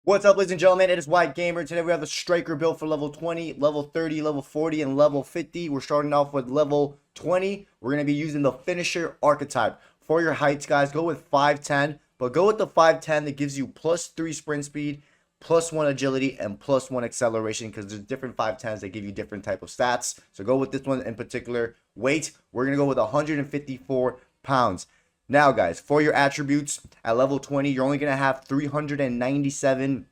What's up, ladies and gentlemen? It is White Gamer. Today we have the striker build for level 20, level 30, level 40, and level 50. We're starting off with level 20. We're going to be using the finisher archetype. For your heights, guys, go with 5'10", but go with the 5'10" that gives you +3 sprint speed, +1 agility, and +1 acceleration, because there's different 5'10s that give you different type of stats. So go with this one in particular. Weight, we're going to go with 154 pounds. Now, guys, for your attributes, at level 20, you're only going to have 397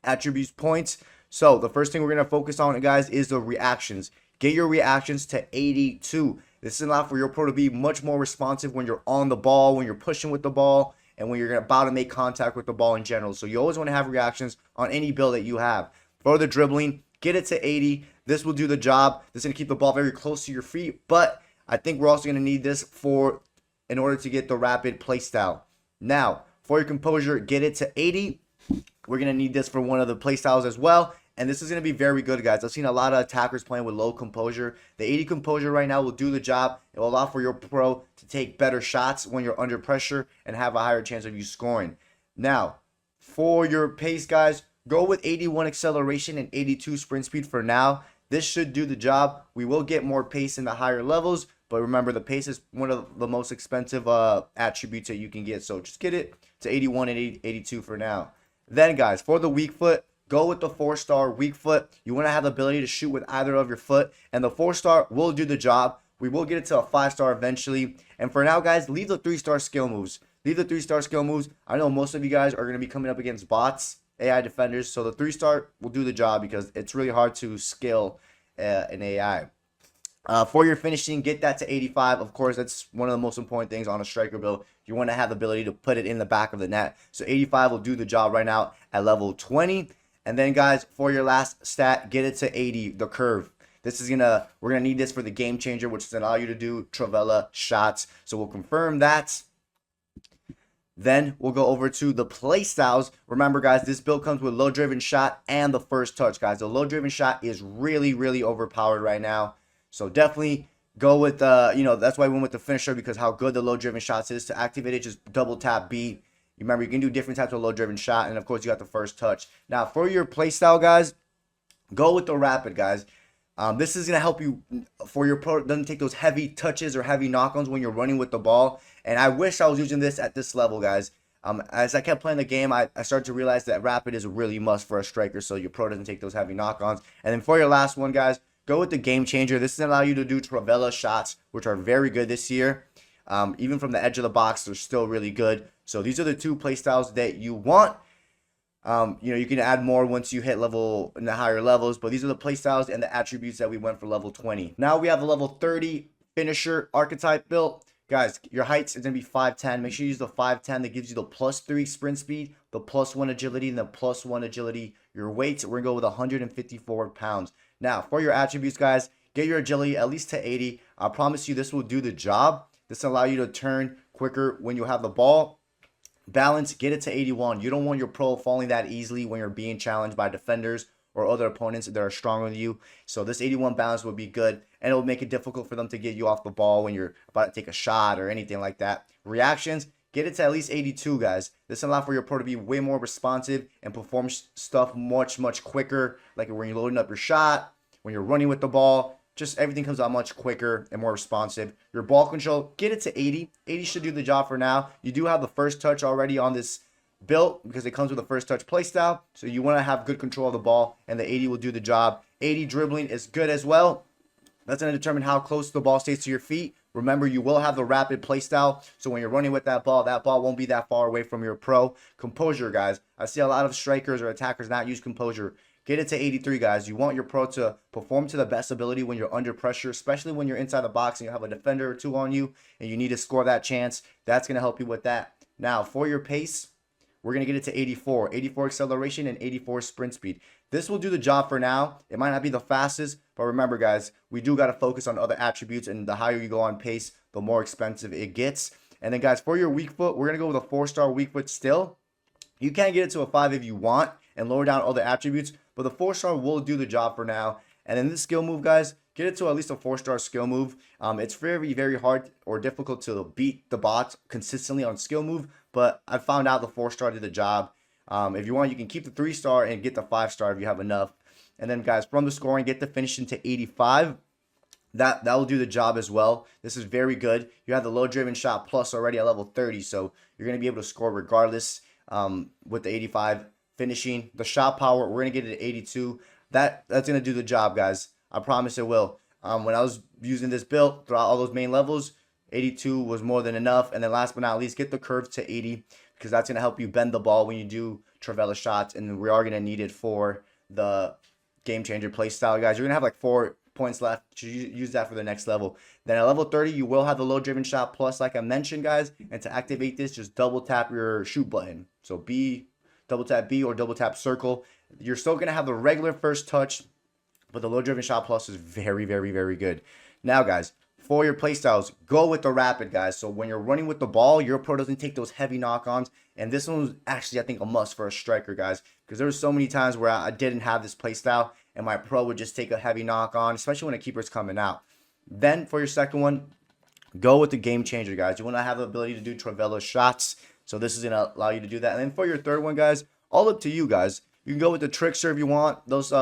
attributes points. So the first thing we're going to focus on, guys, is the reactions. Get your reactions to 82. This is enough for your pro to be much more responsive when you're on the ball, when you're pushing with the ball, and when you're about to make contact with the ball in general. So you always want to have reactions on any build that you have. For the dribbling, get it to 80. This will do the job. This is going to keep the ball very close to your feet, but I think we're also going to need this in order to get the rapid play style. Now, for your composure, get it to 80. We're going to need this for one of the play styles as well. And this is going to be very good, guys. I've seen a lot of attackers playing with low composure. The 80 composure right now will do the job. It will allow for your pro to take better shots when you're under pressure and have a higher chance of you scoring. Now, for your pace, guys, go with 81 acceleration and 82 sprint speed for now. This should do the job. We will get more pace in the higher levels, but remember, the pace is one of the most expensive attributes that you can get. So just get it to 81 and 82 for now. Then, guys, for the weak foot, go with the 4-star weak foot. You want to have the ability to shoot with either of your foot, and the 4-star will do the job. We will get it to a 5-star eventually. And for now, guys, leave the 3-star skill moves. Leave the 3-star skill moves. I know most of you guys are going to be coming up against bots, AI defenders, so the 3-star will do the job because it's really hard to skill an AI. For your finishing, get that to 85. Of course, that's one of the most important things on a striker build. You want to have the ability to put it in the back of the net. So 85 will do the job right now at level 20. And then, guys, for your last stat, get it to 80, the curve. We're gonna need this for the game changer, which is allow you to do Travella shots. So we'll confirm that. Then we'll go over to the play styles. Remember, guys, this build comes with low driven shot and the first touch, guys. The low driven shot is really, really overpowered right now. So definitely go with that's why I went with the finisher, because how good the low driven shots is. To activate it, just double tap B. Remember, you can do different types of low driven shot, and of course you got the first touch. Now for your play style, guys, go with the rapid, guys. This is gonna help you for your pro. Doesn't take those heavy touches or heavy knock-ons when you're running with the ball. And I wish I was using this at this level, guys. As I kept playing the game, I started to realize that rapid is a really must for a striker, so your pro doesn't take those heavy knock-ons. And then for your last one, guys, go with the game changer. This is gonna allow you to do Travella shots, which are very good this year. Even from the edge of the box, they're still really good. So these are the two play styles that you want. You can add more once you hit in the higher levels, but these are the play styles and the attributes that we went for level 20. Now we have the level 30 finisher archetype built. Guys, your heights is going to be 5'10". Make sure you use the 5'10" that gives you the +3 sprint speed, the +1 agility, and the +1 agility. Your weight, we're going to go with 154 pounds. Now, for your attributes, guys, get your agility at least to 80. I promise you this will do the job. This will allow you to turn quicker when you have the ball. Balance, get it to 81. You don't want your pro falling that easily when you're being challenged by defenders or other opponents that are stronger than you. So this 81 balance would be good, and it will make it difficult for them to get you off the ball when you're about to take a shot or anything like that. Reactions, get it to at least 82, guys. This allows for your pro to be way more responsive and perform stuff much, much quicker, like when you're loading up your shot, when you're running with the ball. Just everything comes out much quicker and more responsive. Your ball control, get it to 80. 80 should do the job for now. You do have the first touch already on this build because it comes with a first touch playstyle. So you want to have good control of the ball, and the 80 will do the job. 80 dribbling is good as well. That's going to determine how close the ball stays to your feet. Remember, you will have the rapid playstyle. So when you're running with that ball won't be that far away from your pro. Composure, guys. I see a lot of strikers or attackers not use composure. Get it to 83, guys. You want your pro to perform to the best ability when you're under pressure, especially when you're inside the box and you have a defender or two on you and you need to score that chance. That's going to help you with that. Now, for your pace, we're going to get it to 84. 84 acceleration and 84 sprint speed. This will do the job for now. It might not be the fastest, but remember, guys, we do got to focus on other attributes, and the higher you go on pace, the more expensive it gets. And then, guys, for your weak foot, we're going to go with a 4-star weak foot still. You can get it to a 5 if you want and lower down all the attributes, but the 4-star will do the job for now. And then this skill move, guys, get it to at least a 4-star skill move. It's very, very hard or difficult to beat the bots consistently on skill move, but I found out the 4-star did the job. If you want, you can keep the 3-star and get the 5-star if you have enough. And then, guys, from the scoring, get the finishing to 85. That will do the job as well. This is very good. You have the low driven shot plus already at level 30, so you're going to be able to score regardless with the 85 finishing. The shot power, we're going to get it at 82. That's going to do the job, guys. I promise it will. When I was using this build throughout all those main levels, 82 was more than enough. And then last but not least, get the curve to 80 because that's going to help you bend the ball when you do Travella shots, and we are going to need it for the game changer play style, guys. You're going to have like 4 points left to use that for the next level. Then at level 30, you will have the low driven shot plus, like I mentioned, guys. And to activate this, just double tap your shoot button. So B, double tap B, or double tap circle. You're still going to have the regular first touch, but the low driven shot plus is very, very, very good. Now, guys, for your playstyles, go with the rapid, guys. So when you're running with the ball, your pro doesn't take those heavy knock-ons. And this one was actually, I think, a must for a striker, guys, because there were so many times where I didn't have this playstyle and my pro would just take a heavy knock-on, especially when a keeper's coming out. Then for your second one, go with the game changer, guys. You want to have the ability to do Travella shots, so this is going to allow you to do that. And then for your third one, guys, all up to you, guys. You can go with the trickster if you want. Those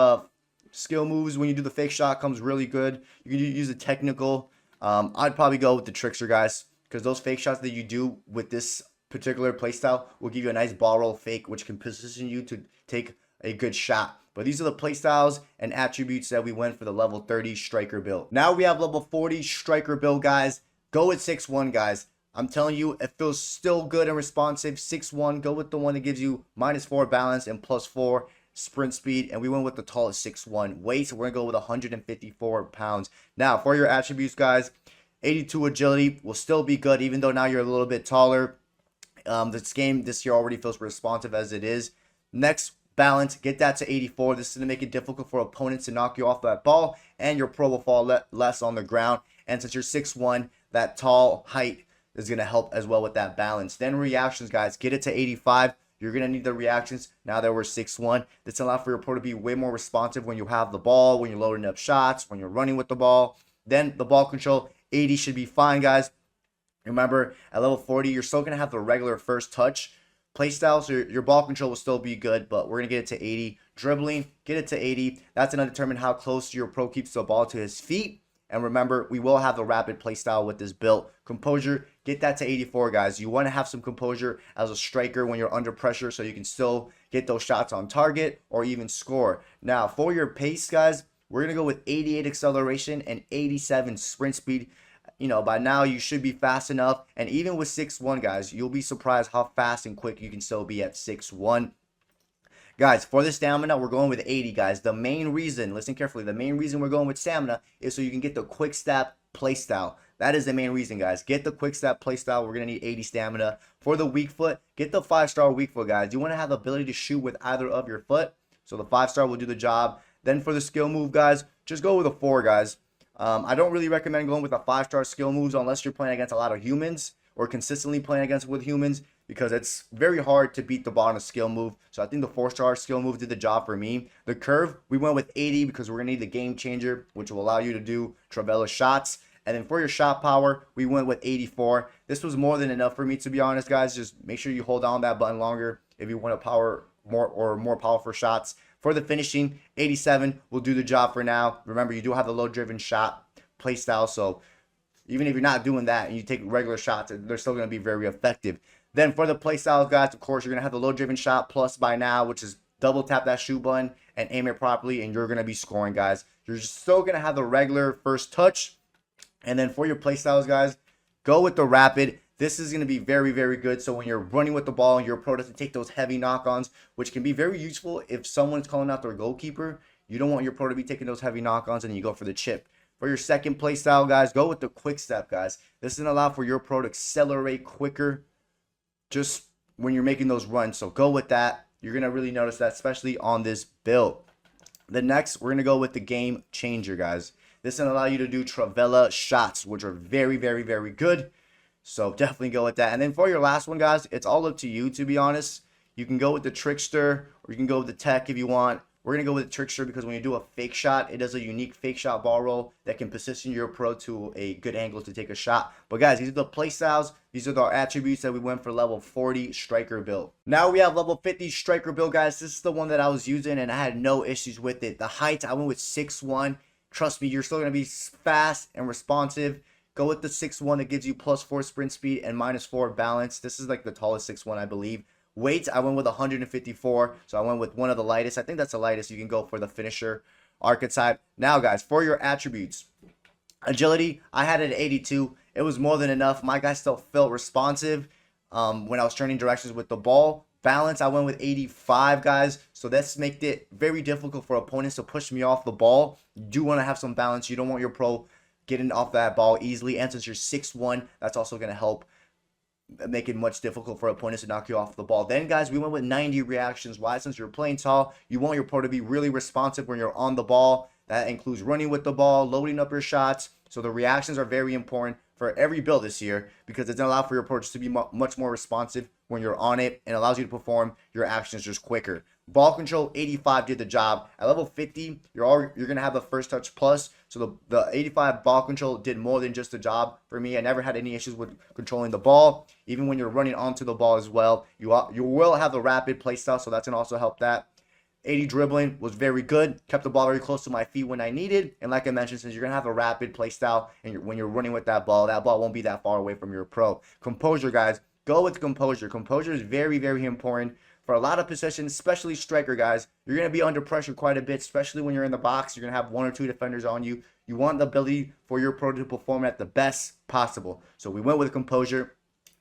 skill moves when you do the fake shot comes really good. You can use the technical. I'd probably go with the trickster, guys, because those fake shots that you do with this particular playstyle will give you a nice ball roll fake, which can position you to take a good shot. But these are the playstyles and attributes that we went for the level 30 striker build. Now we have level 40 striker build, guys. Go with 6-1, guys. I'm telling you, it feels still good and responsive. 6-1, go with the one that gives you -4 balance and +4 sprint speed. And we went with the tallest 6'1". Weight, we're going to go with 154 pounds. Now, for your attributes, guys, 82 agility will still be good, even though now you're a little bit taller. This game this year already feels responsive as it is. Next, balance, get that to 84. This is going to make it difficult for opponents to knock you off that ball, and your pro will fall less on the ground. And since you're 6'1", that tall height is going to help as well with that balance. Then reactions, guys, get it to 85. You're going to need the reactions now that we're 6'1". This allows for your pro to be way more responsive when you have the ball, when you're loading up shots, when you're running with the ball. Then the ball control, 80 should be fine, guys. Remember, at level 40, you're still going to have the regular first touch playstyle, so your ball control will still be good, but we're going to get it to 80. Dribbling, get it to 80. That's going to determine how close your pro keeps the ball to his feet. And remember, we will have the rapid playstyle with this build. Composure, get that to 84, guys. You want to have some composure as a striker when you're under pressure so you can still get those shots on target or even score. Now, for your pace, guys, we're going to go with 88 acceleration and 87 sprint speed. You know, by now you should be fast enough. And even with 6'1", guys, you'll be surprised how fast and quick you can still be at 6'1". Guys, for the stamina, we're going with 80, guys. The main reason, listen carefully, the main reason we're going with stamina is so you can get the quick step playstyle. That is the main reason, guys. Get the quick step playstyle. We're going to need 80 stamina. For the weak foot, get the 5-star weak foot, guys. You want to have the ability to shoot with either of your foot, so the 5-star will do the job. Then for the skill move, guys, just go with a 4, guys. I don't really recommend going with a 5-star skill moves unless you're playing against a lot of humans or consistently playing against with humans, because it's very hard to beat the ball on a skill move. So I think the 4-star skill move did the job for me. The curve, we went with 80 because we're going to need the game changer, which will allow you to do Travella shots. And then for your shot power, we went with 84. This was more than enough for me, to be honest, guys. Just make sure you hold down that button longer if you want to power more powerful shots. For the finishing, 87 will do the job for now. Remember, you do have the low driven shot play style, so even if you're not doing that and you take regular shots, they're still going to be very effective. Then for the play styles, guys, of course, you're going to have the low driven shot plus by now, which is double tap that shoot button and aim it properly, and you're going to be scoring, guys. You're still going to have the regular first touch. And then for your play styles, guys, go with the rapid. This is going to be very, very good. So when you're running with the ball and your pro doesn't take those heavy knock-ons, which can be very useful if someone's calling out their goalkeeper. You don't want your pro to be taking those heavy knock-ons, and you go for the chip. For your second play style, guys, go with the quick step, guys. This is going to allow for your pro to accelerate quicker just when you're making those runs. So go with that. You're going to really notice that, especially on this build. The next, we're going to go with the game changer, guys. This is going to allow you to do Travella shots, which are very, very, very good. So definitely go with that. And then for your last one, guys, it's all up to you, to be honest. You can go with the trickster, or you can go with the tech if you want. we're going to go with Trickster because when you do a fake shot, it does a unique fake shot ball roll that can position your pro to a good angle to take a shot. But guys, these are the play styles. These are the attributes that we went for level 40 striker build. Now we have level 50 striker build, guys. This is the one that I was using and I had no issues with it. The height, I went with 6'1". Trust me, you're still going to be fast and responsive. Go with the 6'1" that gives you +4 sprint speed and -4 balance. This is like the tallest 6'1", I believe. Weight, I went with 154, so I went with one of the lightest. I think that's the lightest. You can go for the finisher archetype. Now, guys, for your attributes. Agility, I had it at 82. It was more than enough. My guy still felt responsive when I was turning directions with the ball. Balance, I went with 85, guys. So that's made it very difficult for opponents to push me off the ball. You do want to have some balance. You don't want your pro getting off that ball easily. And since you're 6'1", that's also going to help make it much difficult for opponents to knock you off the ball. Then, guys, we went with 90 reactions. Why? Since you're playing tall, you want your pro to be really responsive when you're on the ball. That includes running with the ball, loading up your shots. So the reactions are very important for every build this year because it's going to allow for your pro to be much more responsive when you're on it and allows you to perform your actions just quicker. Ball control, 85 did the job. At level 50, you're going to have the first touch plus. So the 85 ball control did more than just the job for me. I never had any issues with controlling the ball. Even when you're running onto the ball as well, you will have the rapid play style, so that's going to also help that. 80 dribbling was very good. Kept the ball very close to my feet when I needed. And like I mentioned, since you're going to have a rapid play style and when you're running with that ball won't be that far away from your pro. Composure, guys. Go with composure. Composure is very, very important for a lot of positions, especially striker, guys. You're going to be under pressure quite a bit, especially when you're in the box. You're going to have 1 or 2 defenders on you. You want the ability for your pro to perform at the best possible. So we went with composure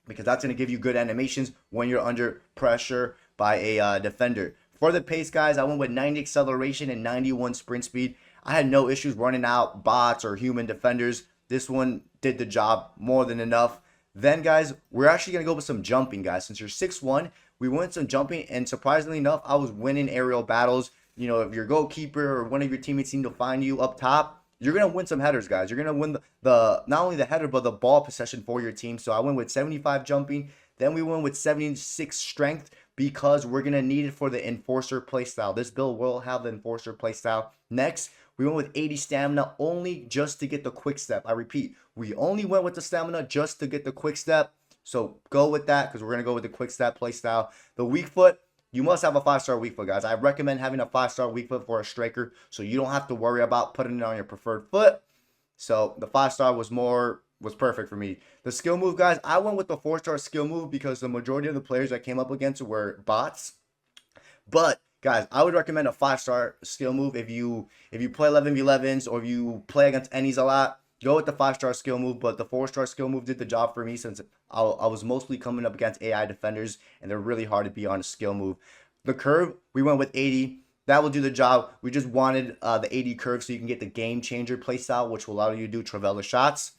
because that's going to give you good animations when you're under pressure by a defender. For the pace, guys, I went with 90 acceleration and 91 sprint speed. I had no issues running out bots or human defenders. This one did the job more than enough. Then, guys, we're actually going to go with some jumping, guys. Since you're 6'1", we went some jumping, and surprisingly enough, I was winning aerial battles. You know, if your goalkeeper or one of your teammates seem to find you up top, you're going to win some headers, guys. You're going to win the not only the header, but the ball possession for your team. So I went with 75 jumping. Then we went with 76 strength because we're going to need it for the enforcer playstyle. This build will have the enforcer playstyle. Next, we went with 80 stamina only just to get the quick step. I repeat, we only went with the stamina just to get the quick step. So go with that because we're going to go with the quick step playstyle. The weak foot, you must have a 5-star weak foot, guys. I recommend having a 5-star weak foot for a striker so you don't have to worry about putting it on your preferred foot. So the 5-star was perfect for me. The skill move, guys, I went with the 4-star skill move because the majority of the players I came up against were bots. But guys, I would recommend a 5-star skill move if you play 11v11s or if you play against any's a lot. Go with the 5-star skill move, but the 4-star skill move did the job for me since I was mostly coming up against AI defenders and they're really hard to be on a skill move. The curve, we went with 80. That will do the job. We just wanted the 80 curve so you can get the game changer playstyle, which will allow you to do Travella shots.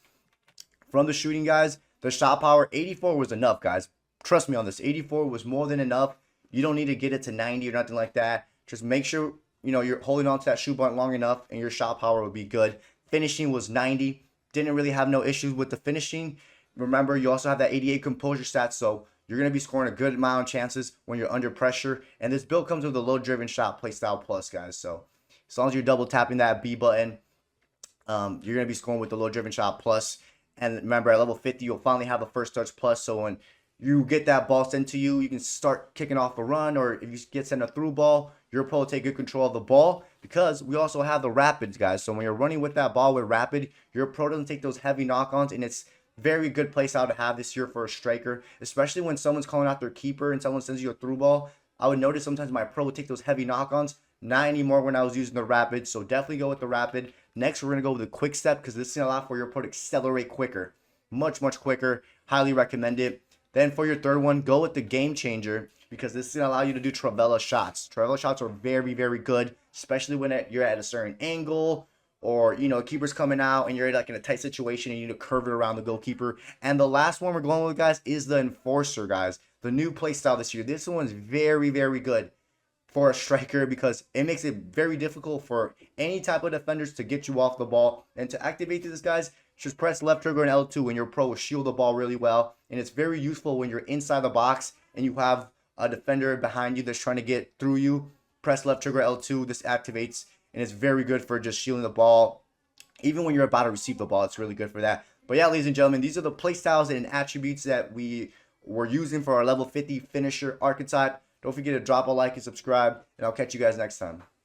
From the shooting, guys, the shot power, 84 was enough, guys. Trust me on this. 84 was more than enough. You don't need to get it to 90 or nothing like that. Just make sure, you're holding on to that shoot button long enough and your shot power will be good. Finishing was 90. Didn't really have no issues with the finishing. Remember, you also have that 88 composure stats, so you're going to be scoring a good amount of chances when you're under pressure. And this build comes with a low-driven shot playstyle plus, guys. So as long as you're double tapping that B button, you're going to be scoring with the low-driven shot plus. And remember, at level 50, you'll finally have a first touch plus. So when you get that ball sent to you, you can start kicking off a run. Or if you get sent a through ball, your pro will take good control of the ball because we also have the rapids, guys. So when you're running with that ball with rapid, your pro doesn't take those heavy knock-ons. And it's very good play style to have this year for a striker, especially when someone's calling out their keeper and someone sends you a through ball. I would notice sometimes my pro would take those heavy knock-ons. Not anymore when I was using the rapid, so definitely go with the rapid. Next, we're going to go with the quick step because this is going to allow for your pro to accelerate quicker. Much quicker. Highly recommend it. Then for your third one, go with the game changer because this is going to allow you to do Travella shots. Travella shots are very, very good, especially when you're at a certain angle or, keeper's coming out and you're like in a tight situation and you need to curve it around the goalkeeper. And the last one we're going with, guys, is the enforcer, guys. The new play style this year. This one's very, very good for a striker because it makes it very difficult for any type of defenders to get you off the ball. And to activate this, guys, just press left trigger and L2 and your pro will shield the ball really well. And it's very useful when you're inside the box and you have a defender behind you that's trying to get through you. press left trigger L2, this activates, and it's very good for just shielding the ball. Even when you're about to receive the ball, it's really good for that. But yeah, ladies and gentlemen, these are the playstyles and attributes that we were using for our level 50 finisher archetype. Don't forget to drop a like and subscribe, and I'll catch you guys next time.